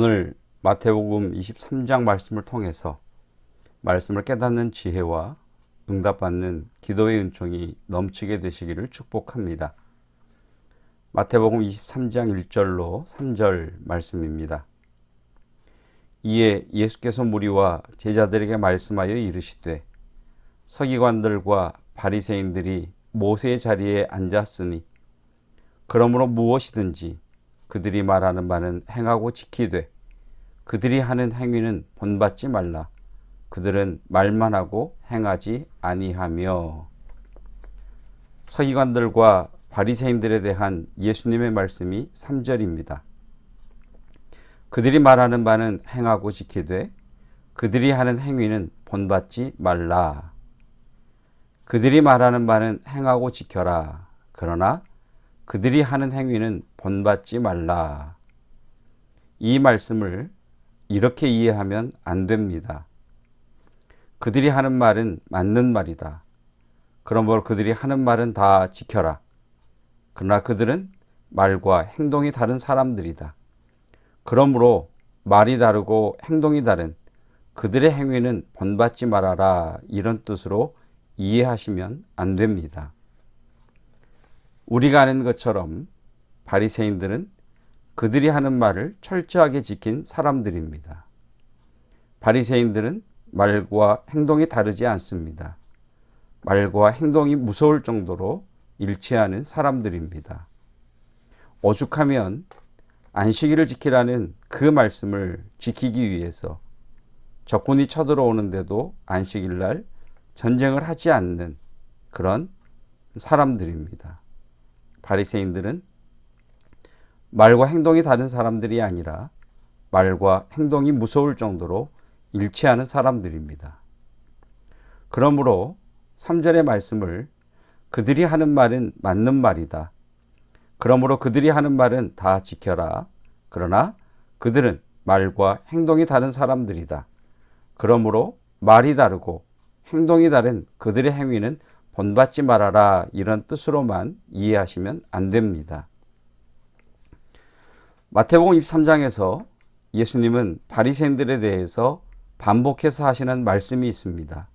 오늘 마태복음 23장 말씀을 통해서 말씀을 깨닫는 지혜와 응답받는 기도의 은총이 넘치게 되시기를 축복합니다. 마태복음 23장 1절로 3절 말씀입니다. 이에 예수께서 무리와 제자들에게 말씀하여 이르시되 서기관들과 바리새인들이 모세의 자리에 앉았으니 그러므로 무엇이든지 그들이 말하는 바는 행하고 지키되 그들이 하는 행위는 본받지 말라. 그들은 말만 하고 행하지 아니하며. 서기관들과 바리새인들에 대한 예수님의 말씀이 3절입니다. 그들이 말하는 바는 행하고 지키되 그들이 하는 행위는 본받지 말라. 그들이 말하는 바는 행하고 지켜라. 그러나 그들이 하는 행위는 본받지 말라. 이 말씀을 이렇게 이해하면 안 됩니다. 그들이 하는 말은 맞는 말이다. 그러므로 그들이 하는 말은 다 지켜라. 그러나 그들은 말과 행동이 다른 사람들이다. 그러므로 말이 다르고 행동이 다른 그들의 행위는 본받지 말아라. 이런 뜻으로 이해하시면 안 됩니다. 우리가 아는 것처럼 바리새인들은 그들이 하는 말을 철저하게 지킨 사람들입니다. 바리새인들은 말과 행동이 다르지 않습니다. 말과 행동이 무서울 정도로 일치하는 사람들입니다. 오죽하면 안식일을 지키라는 그 말씀을 지키기 위해서 적군이 쳐들어오는데도 안식일날 전쟁을 하지 않는 그런 사람들입니다. 바리새인들은 말과 행동이 다른 사람들이 아니라 말과 행동이 무서울 정도로 일치하는 사람들입니다. 그러므로 3절의 말씀을 그들이 하는 말은 맞는 말이다. 그러므로 그들이 하는 말은 다 지켜라. 그러나 그들은 말과 행동이 다른 사람들이다. 그러므로 말이 다르고 행동이 다른 그들의 행위는 본받지 말아라. 이런 뜻으로만 이해하시면 안 됩니다. 마태복음 23장에서 예수님은 바리새인들에 대해서 반복해서 하시는 말씀이 있습니다.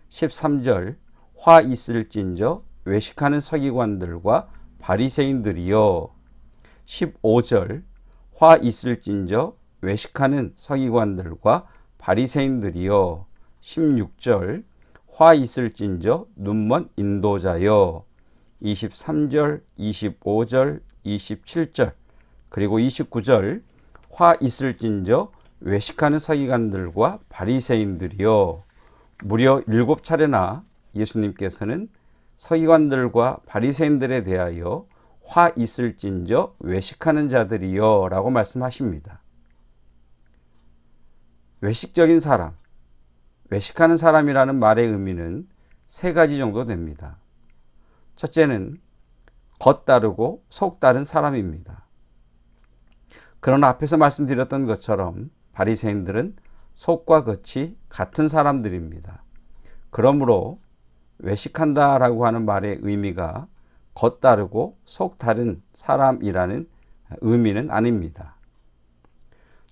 13절 화 있을진저 외식하는 서기관들과 바리새인들이여. 15절 화 있을진저 외식하는 서기관들과 바리새인들이여. 16절 화 있을진저 눈먼 인도자여. 23절, 25절, 27절 그리고 29절 화 있을진저 외식하는 서기관들과 바리새인들이여. 무려 7차례나 예수님께서는 서기관들과 바리새인들에 대하여 화 있을진저 외식하는 자들이여 라고 말씀하십니다. 외식적인 사람, 외식하는 사람이라는 말의 의미는 3가지 정도 됩니다. 첫째는 겉다르고 속다른 사람입니다. 그러나 앞에서 말씀드렸던 것처럼 바리새인들은 속과 겉이 같은 사람들입니다. 그러므로 외식한다라고 하는 말의 의미가 겉다르고 속다른 사람이라는 의미는 아닙니다.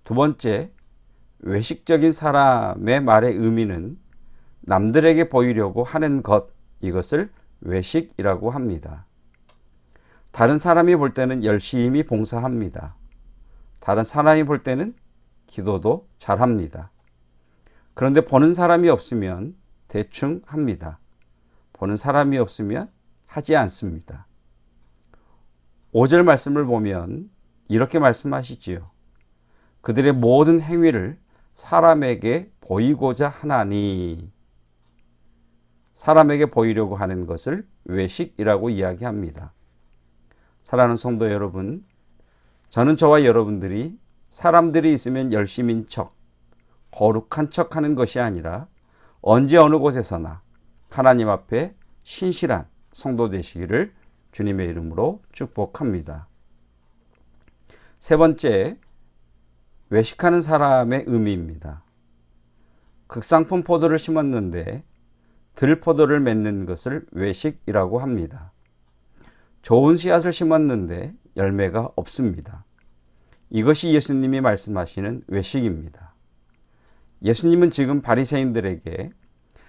두 번째, 외식적인 사람의 말의 의미는 남들에게 보이려고 하는 것, 이것을 외식이라고 합니다. 다른 사람이 볼 때는 열심히 봉사합니다. 다른 사람이 볼 때는 기도도 잘합니다. 그런데 보는 사람이 없으면 대충 합니다. 보는 사람이 없으면 하지 않습니다. 5절 말씀을 보면 이렇게 말씀하시지요. 그들의 모든 행위를 사람에게 보이고자 하나니. 사람에게 보이려고 하는 것을 외식이라고 이야기합니다. 사랑하는 성도 여러분, 저는 저와 여러분들이 사람들이 있으면 열심인 척, 거룩한 척 하는 것이 아니라 언제 어느 곳에서나 하나님 앞에 신실한 성도 되시기를 주님의 이름으로 축복합니다. 세 번째, 외식하는 사람의 의미입니다. 극상품 포도를 심었는데 들포도를 맺는 것을 외식이라고 합니다. 좋은 씨앗을 심었는데 열매가 없습니다. 이것이 예수님이 말씀하시는 외식입니다. 예수님은 지금 바리새인들에게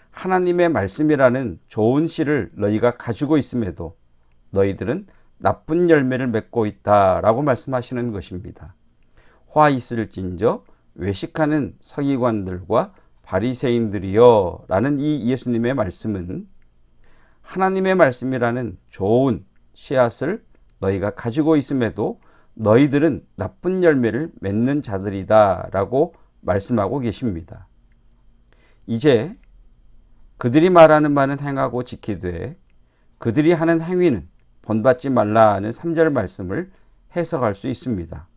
하나님의 말씀이라는 좋은 씨를 너희가 가지고 있음에도 너희들은 나쁜 열매를 맺고 있다라고 말씀하시는 것입니다. 화 있을진저 외식하는 서기관들과 바리새인들이여 라는 이 예수님의 말씀은 하나님의 말씀이라는 좋은 씨앗을 너희가 가지고 있음에도 너희들은 나쁜 열매를 맺는 자들이다 라고 말씀하고 계십니다. 이제 그들이 말하는 바는 행하고 지키되 그들이 하는 행위는 본받지 말라는 3절 말씀을 해석할 수 있습니다.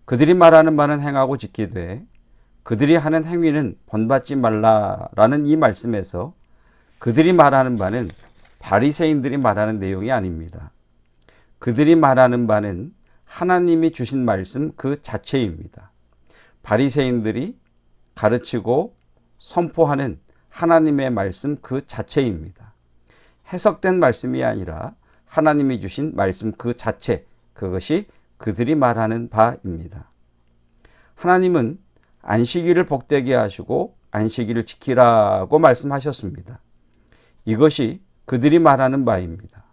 그들이 말하는 바는 행하고 지키되 그들이 하는 행위는 본받지 말라라는 이 말씀에서 그들이 말하는 바는 바리새인들이 말하는 내용이 아닙니다. 그들이 말하는 바는 하나님이 주신 말씀 그 자체입니다. 바리새인들이 가르치고 선포하는 하나님의 말씀 그 자체입니다. 해석된 말씀이 아니라 하나님이 주신 말씀 그 자체, 그것이 그들이 말하는 바입니다. 하나님은 안식일을 복되게 하시고 안식일을 지키라고 말씀하셨습니다. 이것이 그들이 말하는 바입니다.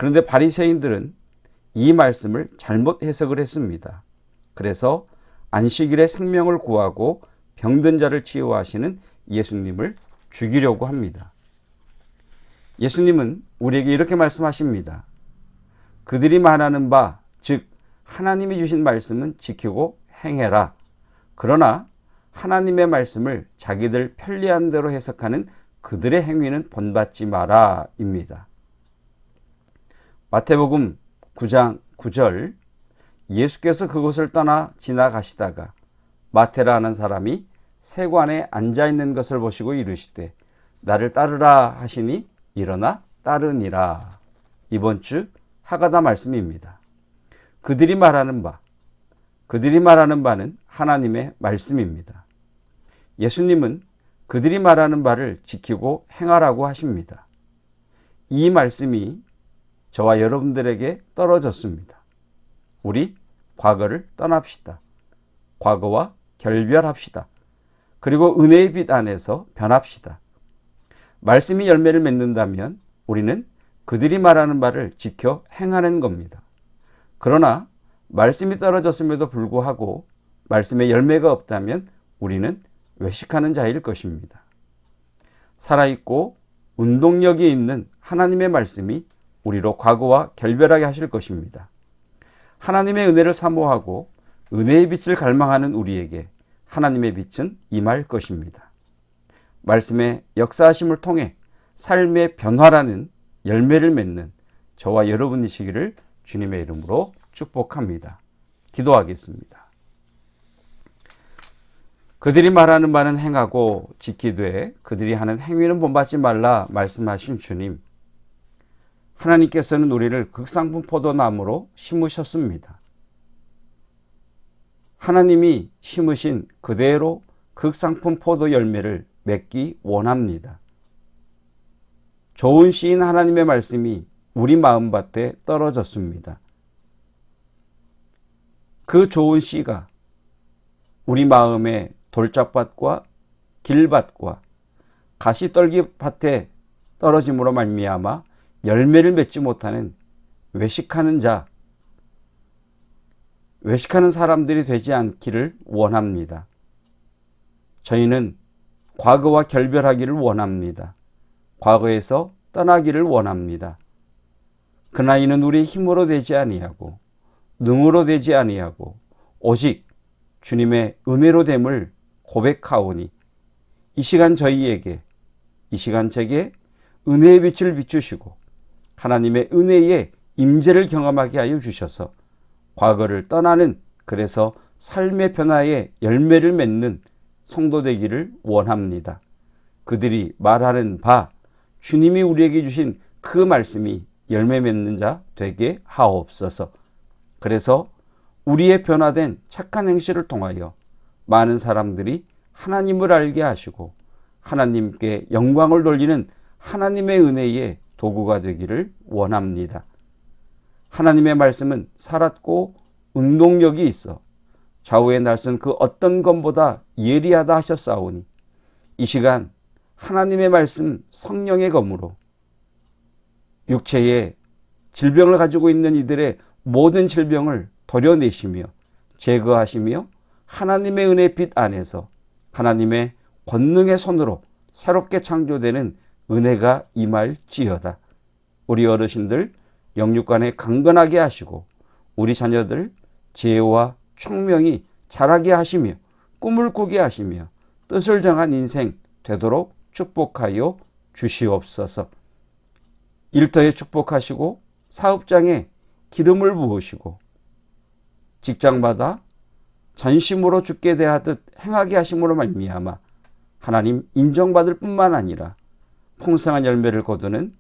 그런데 바리새인들은 이 말씀을 잘못 해석을 했습니다. 그래서 안식일에 생명을 구하고 병든 자를 치유하시는 예수님을 죽이려고 합니다. 예수님은 우리에게 이렇게 말씀하십니다. 그들이 말하는 바, 즉 하나님이 주신 말씀은 지키고 행해라. 그러나 하나님의 말씀을 자기들 편리한 대로 해석하는 그들의 행위는 본받지 마라 입니다. 마태복음 9장 9절, 예수께서 그곳을 떠나 지나가시다가 마태라는 사람이 세관에 앉아있는 것을 보시고 이르시되 나를 따르라 하시니 일어나 따르니라. 이번 주 하가다 말씀입니다. 그들이 말하는 바는 하나님의 말씀입니다. 예수님은 그들이 말하는 바를 지키고 행하라고 하십니다. 이 말씀이 저와 여러분들에게 떨어졌습니다. 우리 과거를 떠납시다. 과거와 결별합시다. 그리고 은혜의 빛 안에서 변합시다. 말씀이 열매를 맺는다면 우리는 그들이 말하는 바를 지켜 행하는 겁니다. 그러나 말씀이 떨어졌음에도 불구하고 말씀에 열매가 없다면 우리는 외식하는 자일 것입니다. 살아있고 운동력이 있는 하나님의 말씀이 우리로 과거와 결별하게 하실 것입니다. 하나님의 은혜를 사모하고 은혜의 빛을 갈망하는 우리에게 하나님의 빛은 임할 것입니다. 말씀의 역사하심을 통해 삶의 변화라는 열매를 맺는 저와 여러분이시기를 주님의 이름으로 축복합니다. 기도하겠습니다. 그들이 말하는 바는 행하고 지키되 그들이 하는 행위는 본받지 말라 말씀하신 주님, 하나님께서는 우리를 극상품 포도나무로 심으셨습니다. 하나님이 심으신 그대로 극상품 포도 열매를 맺기 원합니다. 좋은 씨인 하나님의 말씀이 우리 마음밭에 떨어졌습니다. 그 좋은 씨가 우리 마음의 돌짝밭과 길밭과 가시떨기밭에 떨어짐으로 말미암아 열매를 맺지 못하는 외식하는 사람들이 되지 않기를 원합니다. 저희는 과거와 결별하기를 원합니다. 과거에서 떠나기를 원합니다. 그 나이는 우리의 힘으로 되지 아니하고 능으로 되지 아니하고 오직 주님의 은혜로 됨을 고백하오니 이 시간 저희에게, 이 시간 제게 은혜의 빛을 비추시고 하나님의 은혜의 임재를 경험하게 하여 주셔서 과거를 떠나는, 그래서 삶의 변화에 열매를 맺는 성도 되기를 원합니다. 그들이 말하는 바, 주님이 우리에게 주신 그 말씀이 열매 맺는 자 되게 하옵소서. 그래서 우리의 변화된 착한 행실을 통하여 많은 사람들이 하나님을 알게 하시고 하나님께 영광을 돌리는 하나님의 은혜의 도구가 되기를 원합니다. 하나님의 말씀은 살았고 운동력이 있어 좌우의 날선 그 어떤 것보다 예리하다 하셨사오니 이 시간 하나님의 말씀 성령의 검으로 육체의 질병을 가지고 있는 이들의 모든 질병을 도려내시며 제거하시며 하나님의 은혜 빛 안에서 하나님의 권능의 손으로 새롭게 창조되는 은혜가 임할지어다. 우리 어르신들 영육간에 강건하게 하시고 우리 자녀들 지혜와 총명이 자라게 하시며 꿈을 꾸게 하시며 뜻을 정한 인생 되도록 축복하여 주시옵소서. 일터에 축복하시고 사업장에 기름을 부으시고 직장마다 전심으로 주께 대하듯 행하게 하심으로 말미암아 하나님 인정받을 뿐만 아니라 풍성한 열매를 거두는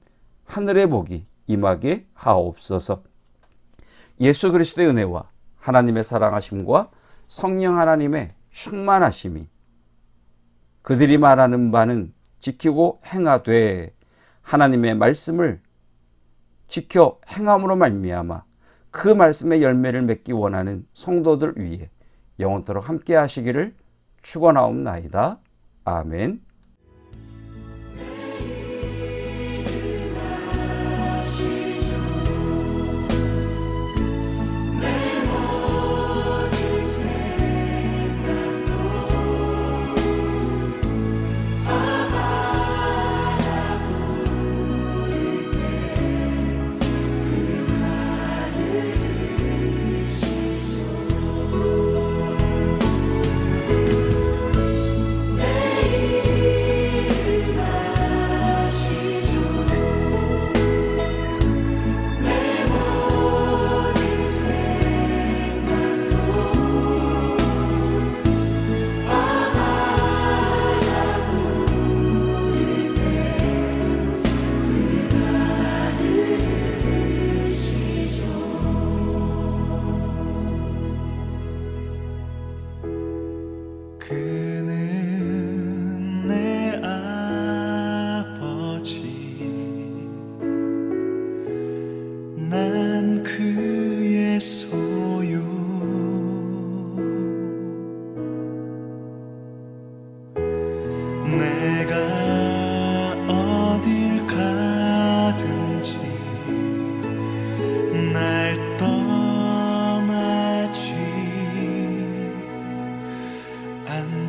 하늘의 복이 임하게 하옵소서. 예수 그리스도의 은혜와 하나님의 사랑하심과 성령 하나님의 충만하심이 그들이 말하는 바는 지키고 행하되 하나님의 말씀을 지켜 행함으로 말미암아 그 말씀의 열매를 맺기 원하는 성도들 위해 영원토록 함께 하시기를 축원하옵나이다. 아멘.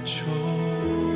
않죠.